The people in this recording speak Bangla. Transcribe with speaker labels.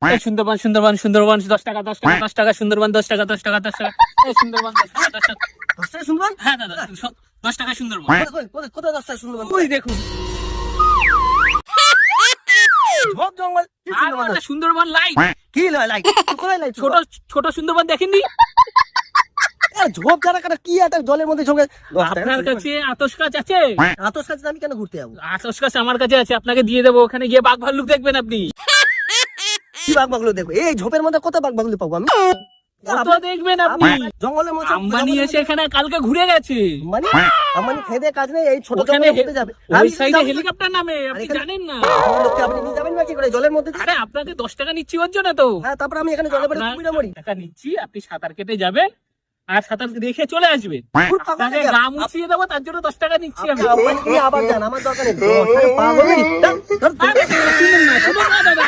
Speaker 1: সুন্দরবন সুন্দরবন সুন্দরবন 10 টাকা 10 টাকা 10 টাকা সুন্দরবন 10 টাকা 10 টাকা 10 টাকা সুন্দরবন 10 টাকা 10 টাকা
Speaker 2: 10 টাকা শুনবেন?
Speaker 1: হ্যাঁ দাদা 10 টাকা সুন্দরবন
Speaker 2: কোথায় 10 টাকা শুনবেন?
Speaker 1: ওই দেখুন
Speaker 2: ঝোপ জঙ্গল কি
Speaker 1: আর
Speaker 2: শুনবেন?
Speaker 1: একটা সুন্দরবন লাইট
Speaker 2: কি লাইট? কোথায় লাইট?
Speaker 1: ছোট ছোট সুন্দরবন দেখেননি
Speaker 2: ঝোপ যারা কাটা কি একটা জলের মধ্যে ঝোঁকে?
Speaker 1: আপনার কাছে আতশ কাজ আছে
Speaker 2: আতস কাছে আমি কেন ঘুরতে যাবো?
Speaker 1: আতশ কাজ আমার কাছে আছে আপনাকে দিয়ে দেবো ওখানে গিয়ে বাঘ ভাল্লুক দেখবেন আপনি
Speaker 2: কি বাঘ বাগলো দেখবো? এই ঝোপের মধ্যে কোথায় বাঘ বাগলো পাবো আমি?
Speaker 1: কত দেখবেন আপনি
Speaker 2: জঙ্গলের মধ্যে
Speaker 1: আম্বানি এসে এখানে কালকে ঘুরে গেছে
Speaker 2: মানে আমি খেদে কাজ নেই, এই ছোট
Speaker 1: ওখানে
Speaker 2: জঙ্গলের মধ্যে যাবে।
Speaker 1: ওই
Speaker 2: আমি
Speaker 1: সাইডে
Speaker 2: যাবো না।
Speaker 1: হেলিকপ্টার নামে আপনি
Speaker 2: এখানে-
Speaker 1: জানেন না
Speaker 2: লোককে আপনি নিয়ে যাবেন না কি করে জলের মধ্যে?
Speaker 1: আরে আপনাকে 10 টাকা নিচ্ছি ওর জন্য তো
Speaker 2: হ্যাঁ, তারপর আমি এখানে জলে পড়ে
Speaker 1: আপনার
Speaker 2: ডুবে মরি।
Speaker 1: টাকা নিচ্ছি আপনি সাঁতার কেটে যাবেন আর সাঁতার দেখে চলে আসবেন
Speaker 2: পুরো পাগল
Speaker 1: আপনাকে
Speaker 2: হয়ে
Speaker 1: গা
Speaker 2: গেল।
Speaker 1: মুছিয়ে দেবো তার জন্য 10 টাকা নিচ্ছি আমি
Speaker 2: আপনি আম্বানিকে নিয়ে আবার যান, আমার দরকার নেই। 10 টাকা পাগল হয়ে গেছি। ধর, ধর, ধর।
Speaker 1: আরে, শুনুন না দাদা